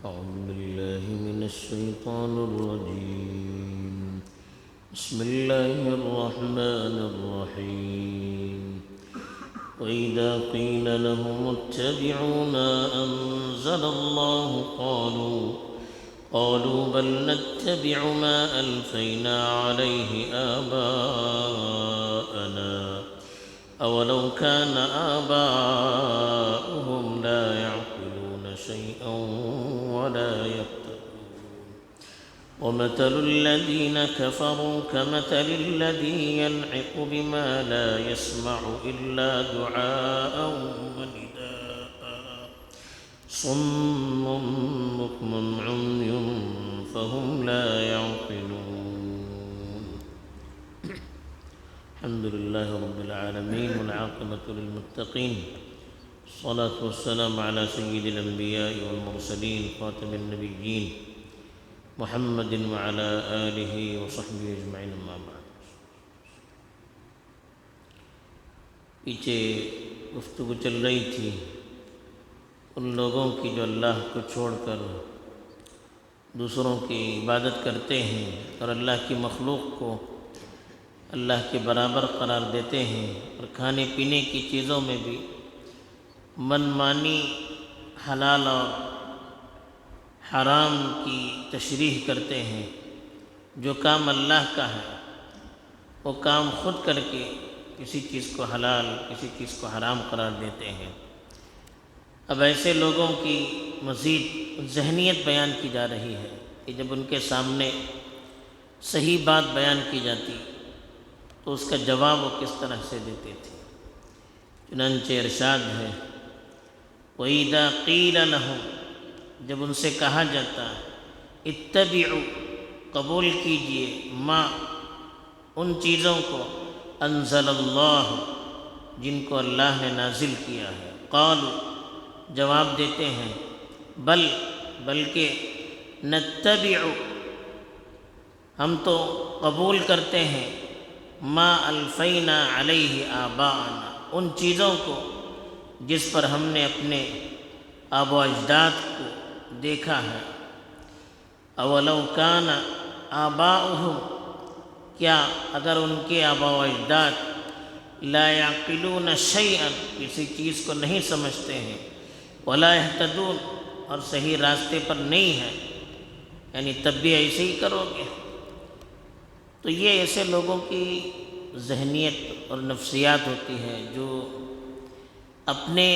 أعوذ بالله من الشيطان الرجيم. بسم الله الرحمن الرحيم. وإذا قيل لهم اتبعوا ما أنزل الله قالوا بل نتبع ما ألفينا عليه آباءنا أولو كان آباؤهم لا يعقلون شيئا ولا يهتدون ومثل الذين كفروا كمثل الذي ينعق بما لا يسمع إلا دعاء ونداء صم بكم عمي فهم لا يعقلون. الحمد لله رب العالمين والعاقبة للمتقين، الصلاة والسلام على سيد الأنبياء والمرسلين خاتم النبيين محمد وعلى آله وصحبه أجمعين، أما بعد. پیچھے گفتگو چل رہی تھی ان لوگوں کی جو اللہ کو چھوڑ کر دوسروں کی عبادت کرتے ہیں اور اللہ کی مخلوق کو اللہ کے برابر قرار دیتے ہیں اور کھانے پینے کی چیزوں میں بھی من مانی حلال اور حرام کی تشریح کرتے ہیں. جو کام اللہ کا ہے وہ کام خود کر کے کسی چیز کو حلال کسی چیز کو حرام قرار دیتے ہیں. اب ایسے لوگوں کی مزید ذہنیت بیان کی جا رہی ہے کہ جب ان کے سامنے صحیح بات بیان کی جاتی تو اس کا جواب وہ کس طرح سے دیتے تھے. چنانچہ ارشاد ہے وَإِذَا قِيلَ لَهُمْ، جب ان سے کہا جاتا اتبعوا، قبول کیجئے، ما، ان چیزوں کو، انزل اللہ، جن کو اللہ نے نازل کیا ہے. قالوا، جواب دیتے ہیں بلکہ نتبع، ہم تو قبول کرتے ہیں، ما الفینا علیہ آباءنا، ان چیزوں کو جس پر ہم نے اپنے آب و اجداد کو دیکھا ہے. اولو کان آباؤہم، کیا اگر ان کے آبا و اجداد لا یعقلون شیئا، کسی چیز کو نہیں سمجھتے ہیں، ولا یہتدون، اور صحیح راستے پر نہیں ہے، یعنی تب بھی ایسے ہی کرو گے. تو یہ ایسے لوگوں کی ذہنیت اور نفسیات ہوتی ہے جو اپنے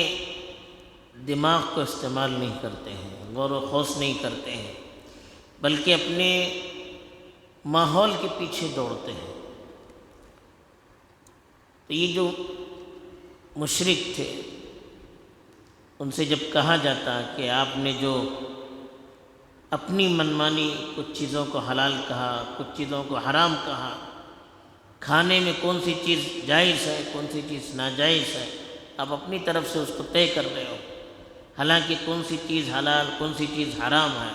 دماغ کو استعمال نہیں کرتے ہیں، غور و خوض نہیں کرتے ہیں، بلکہ اپنے ماحول کے پیچھے دوڑتے ہیں. تو یہ جو مشرک تھے ان سے جب کہا جاتا کہ آپ نے جو اپنی منمانی کچھ چیزوں کو حلال کہا، کچھ چیزوں کو حرام کہا، کھانے میں کون سی چیز جائز ہے کون سی چیز ناجائز ہے، آپ اپنی طرف سے اس کو طے کر رہے ہو، حالانکہ کون سی چیز حلال کون سی چیز حرام ہے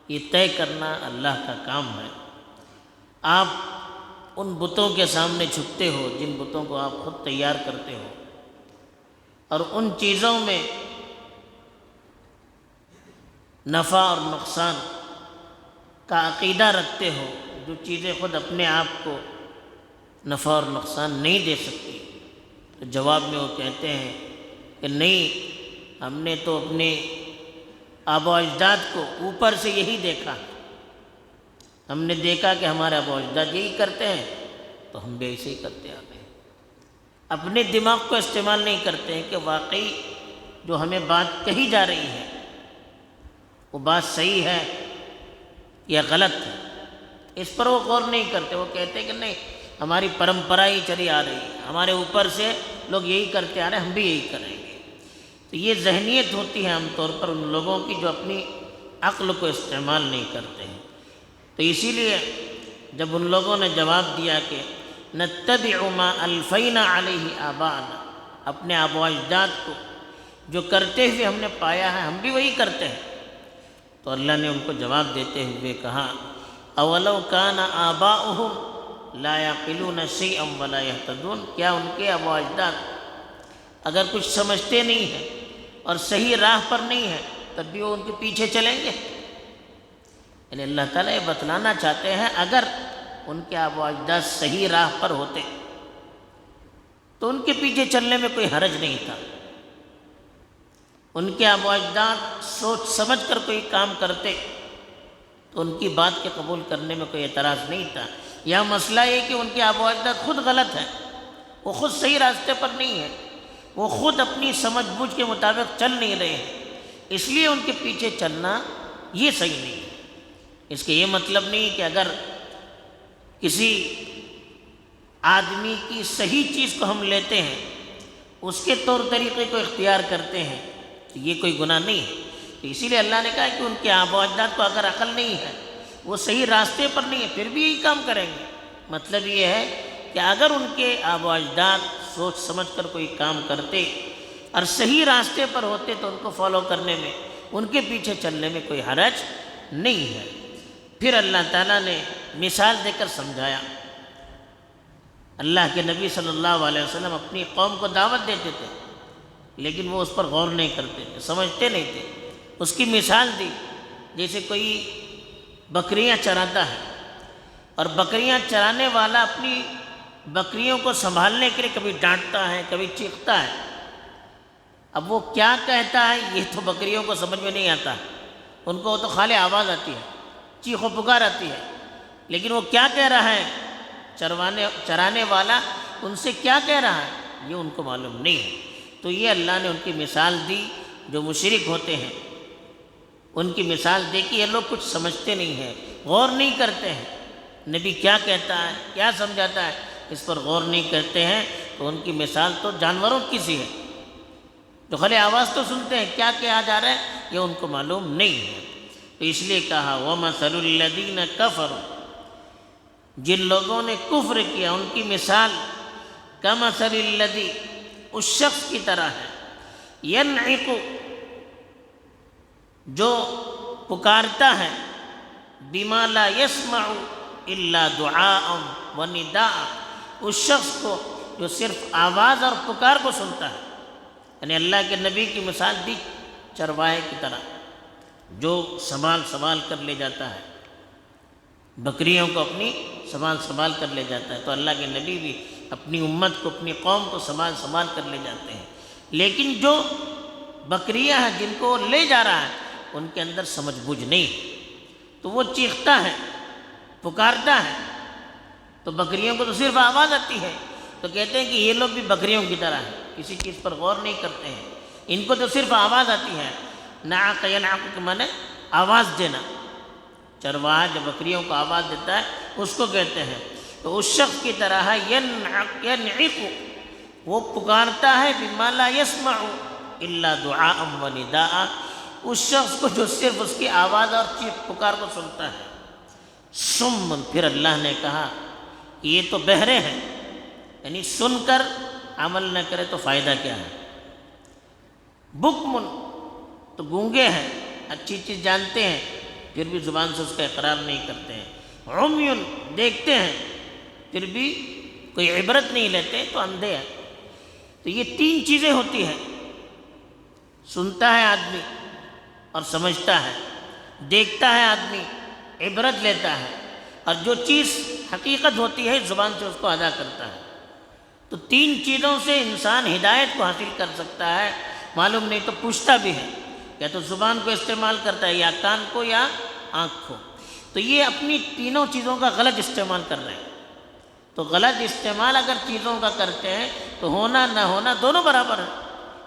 یہ طے کرنا اللہ کا کام ہے. آپ ان بتوں کے سامنے جھکتے ہو جن بتوں کو آپ خود تیار کرتے ہو، اور ان چیزوں میں نفع اور نقصان کا عقیدہ رکھتے ہو، جو چیزیں خود اپنے آپ کو نفع اور نقصان نہیں دے سکتی. تو جواب میں وہ کہتے ہیں کہ نہیں، ہم نے تو اپنے آبا و اجداد کو اوپر سے یہی دیکھا، ہم نے دیکھا کہ ہمارے آبا و اجداد یہی کرتے ہیں تو ہم بھی ایسے ہی کرتے آتے ہیں. اپنے دماغ کو استعمال نہیں کرتے ہیں کہ واقعی جو ہمیں بات کہی جا رہی ہے وہ بات صحیح ہے یا غلط ہے، اس پر وہ غور نہیں کرتے. وہ کہتے ہیں کہ نہیں، ہماری پرمپرا ہی چلی آ رہی ہے، ہمارے اوپر سے لوگ یہی کرتے آ رہے ہیں، ہم بھی یہی کریں گے. تو یہ ذہنیت ہوتی ہے عام طور پر ان لوگوں کی جو اپنی عقل کو استعمال نہیں کرتے ہیں. تو اسی لیے جب ان لوگوں نے جواب دیا کہ نتبع ما الفینا علیہ آباءنا، اپنے آبا و اجداد کو جو کرتے ہوئے ہم نے پایا ہے ہم بھی وہی کرتے ہیں، تو اللہ نے ان کو جواب دیتے ہوئے کہا اولو کان آباؤہم لا یعقلون شیئا ولا یہتدون، کیا ان کے آبا و اجداد اگر کچھ سمجھتے نہیں ہیں اور صحیح راہ پر نہیں ہے تب بھی وہ ان کے پیچھے چلیں گے؟ یعنی اللہ تعالیٰ یہ بتلانا چاہتے ہیں اگر ان کے آباء و اجداد صحیح راہ پر ہوتے تو ان کے پیچھے چلنے میں کوئی حرج نہیں تھا. ان کے آباء و اجداد سوچ سمجھ کر کوئی کام کرتے تو ان کی بات کے قبول کرنے میں کوئی اعتراض نہیں تھا. یا مسئلہ یہ کہ ان کے آباء و اجداد خود غلط ہیں، وہ خود صحیح راستے پر نہیں ہیں، وہ خود اپنی سمجھ بوجھ کے مطابق چل نہیں رہے ہیں، اس لیے ان کے پیچھے چلنا یہ صحیح نہیں ہے. اس کے یہ مطلب نہیں کہ اگر کسی آدمی کی صحیح چیز کو ہم لیتے ہیں، اس کے طور طریقے کو اختیار کرتے ہیں تو یہ کوئی گناہ نہیں ہے. تو اسی لیے اللہ نے کہا کہ ان کے آباء و اجداد کو اگر عقل نہیں ہے، وہ صحیح راستے پر نہیں ہے، پھر بھی یہی کام کریں گے. مطلب یہ ہے کہ اگر ان کے آباء و اجداد سوچ سمجھ کر کوئی کام کرتے اور صحیح راستے پر ہوتے تو ان کو فالو کرنے میں، ان کے پیچھے چلنے میں کوئی حرج نہیں ہے. پھر اللہ تعالیٰ نے مثال دے کر سمجھایا. اللہ کے نبی صلی اللہ علیہ وسلم اپنی قوم کو دعوت دیتے تھے لیکن وہ اس پر غور نہیں کرتے تھے، سمجھتے نہیں تھے. اس کی مثال دی، جیسے کوئی بکریاں چراتا ہے اور بکریاں چرانے والا اپنی بکریوں کو سنبھالنے کے لیے کبھی ڈانٹتا ہے، کبھی چیختا ہے. اب وہ کیا کہتا ہے یہ تو بکریوں کو سمجھ میں نہیں آتا، ان کو تو خالی آواز آتی ہے، چیخ و پکار آتی ہے، لیکن وہ کیا کہہ رہا ہے چرانے والا ان سے کیا کہہ رہا ہے یہ ان کو معلوم نہیں ہے. تو یہ اللہ نے ان کی مثال دی. جو مشرک ہوتے ہیں ان کی مثال دے کہ یہ لوگ کچھ سمجھتے نہیں ہیں، غور نہیں کرتے ہیں، نبی کیا کہتا ہے، کیا سمجھاتا ہے، اس پر غور نہیں کرتے ہیں. تو ان کی مثال تو جانوروں کی سی ہے، جو خالی آواز تو سنتے ہیں، کیا کہا جا رہا ہے یہ ان کو معلوم نہیں ہے. تو اس لیے کہا وَمَثَلُ الَّذِينَ كَفَرُوا، جن لوگوں نے کفر کیا ان کی مثال كَمَثَلِ الَّذِي، اس شخص کی طرح ہے، يَنْعِقُ، جو پکارتا ہے، بِمَا لَا يَسْمَعُ إِلَّا دُعَاءً وَنِدَاءً، اس شخص کو جو صرف آواز اور پکار کو سنتا ہے. یعنی اللہ کے نبی کی مثال دی چرواہے کی طرح جو سنبھال کر لے جاتا ہے، بکریوں کو اپنی سنبھال کر لے جاتا ہے. تو اللہ کے نبی بھی اپنی امت کو، اپنی قوم کو سنبھال کر لے جاتے ہیں. لیکن جو بکریاں ہیں جن کو لے جا رہا ہے ان کے اندر سمجھ بوجھ نہیں، تو وہ چیختا ہے، پکارتا ہے، تو بکریوں کو تو صرف آواز آتی ہے. تو کہتے ہیں کہ یہ لوگ بھی بکریوں کی طرح ہیں، کسی چیز پر غور نہیں کرتے ہیں، ان کو تو صرف آواز آتی ہے. نعق ینعق کے معنی آواز دینا، چرواہا جب بکریوں کو آواز دیتا ہے اس کو کہتے ہیں. تو اس شخص کی طرح ہے ینعق، وہ پکارتا ہے بما لا يسمع الا دعاء ونداء، اس شخص کو جو صرف اس کی آواز اور چیخ پکار کو سنتا ہے. سم، پھر اللہ نے کہا یہ تو بہرے ہیں، یعنی سن کر عمل نہ کرے تو فائدہ کیا ہے. بکمن، تو گونگے ہیں، اچھی چیز جانتے ہیں پھر بھی زبان سے اس کا اقرار نہیں کرتے ہیں. عمیٌ، دیکھتے ہیں پھر بھی کوئی عبرت نہیں لیتے تو اندھے ہیں. تو یہ تین چیزیں ہوتی ہیں، سنتا ہے آدمی اور سمجھتا ہے، دیکھتا ہے آدمی، عبرت لیتا ہے، اور جو چیز حقیقت ہوتی ہے زبان سے اس کو ادا کرتا ہے. تو تین چیزوں سے انسان ہدایت کو حاصل کر سکتا ہے. معلوم نہیں تو پوچھتا بھی ہے، یا تو زبان کو استعمال کرتا ہے، یا کان کو، یا آنکھ کو. تو یہ اپنی تینوں چیزوں کا غلط استعمال کر رہے ہیں. تو غلط استعمال اگر چیزوں کا کرتے ہیں تو ہونا نہ ہونا دونوں برابر ہیں.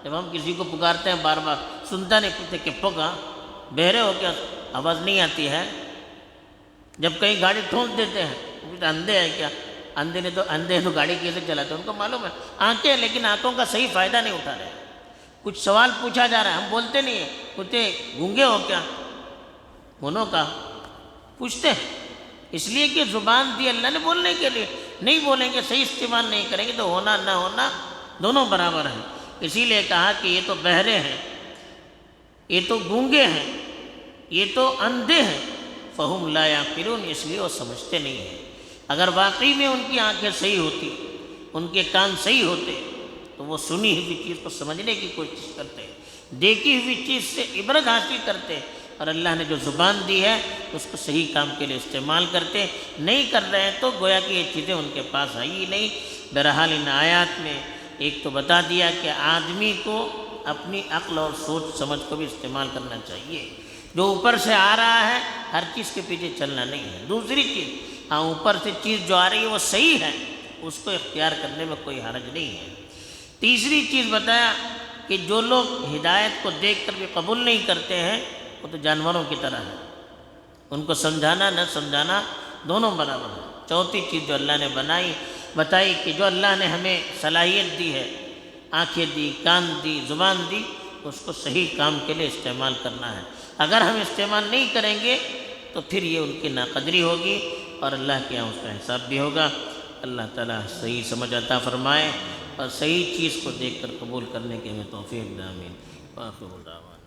جب ہم کسی کو پکارتے ہیں بار بار، سنتا نہیں، پوچھتے کہ پکا بہرے ہو کیا، آواز نہیں آتی ہے. جب کہیں گاڑی ٹھونس دیتے ہیں، پوچھتے اندھے ہیں کیا، اندھے تو گاڑی کیسے چلاتے ہیں، ان کو معلوم ہے آنکھیں، لیکن آنکھوں کا صحیح فائدہ نہیں اٹھا رہے. کچھ سوال پوچھا جا رہا ہے، ہم بولتے نہیں ہیں، پوچھتے گونگے ہو کیا، انہوں کا پوچھتے ہیں. اس لیے کہ زبان دی اللہ نے بولنے کے لیے، نہیں بولیں گے، صحیح استعمال نہیں کریں گے تو ہونا نہ ہونا دونوں برابر ہیں. اسی لیے کہا کہ یہ تو بہرے ہیں، یہ تو گونگے ہیں، یہ تو اندھے ہیں. فہم لا یعقلون، اس لیے وہ سمجھتے نہیں ہیں. اگر واقعی میں ان کی آنکھیں صحیح ہوتی، ان کے کان صحیح ہوتے تو وہ سنی ہوئی چیز کو سمجھنے کی کوشش کرتے. دیکھی ہوئی چیز سے عبرت حاصل کرتے اور اللہ نے جو زبان دی ہے اس کو صحیح کام کے لیے استعمال کرتے. نہیں کر رہے ہیں تو گویا کہ یہ چیزیں ان کے پاس آئی ہی نہیں. بہرحال ان آیات میں ایک تو بتا دیا کہ آدمی کو اپنی عقل اور سوچ سمجھ کو بھی استعمال کرنا چاہیے. جو اوپر سے آ رہا ہے ہر چیز کے پیچھے چلنا نہیں ہے. دوسری چیز، ہاں اوپر سے چیز جو آ رہی ہے وہ صحیح ہے، اس کو اختیار کرنے میں کوئی حرج نہیں ہے. تیسری چیز بتایا کہ جو لوگ ہدایت کو دیکھ کر بھی قبول نہیں کرتے ہیں وہ تو جانوروں کی طرح ہے، ان کو سمجھانا نہ سمجھانا دونوں برابر ہے. چوتھی چیز جو اللہ نے بتائی کہ جو اللہ نے ہمیں صلاحیت دی ہے، آنکھیں دی، کان دی، زبان دی، اس کو صحیح کام کے لیے استعمال کرنا ہے. اگر ہم استعمال نہیں کریں گے تو پھر یہ ان کی ناقدری ہوگی اور اللہ کے یہاں اس کا حساب بھی ہوگا. اللہ تعالیٰ صحیح سمجھ عطا فرمائے اور صحیح چیز کو دیکھ کر قبول کرنے کے ہمیں توفیق دے. آمین. وآخر دعوانا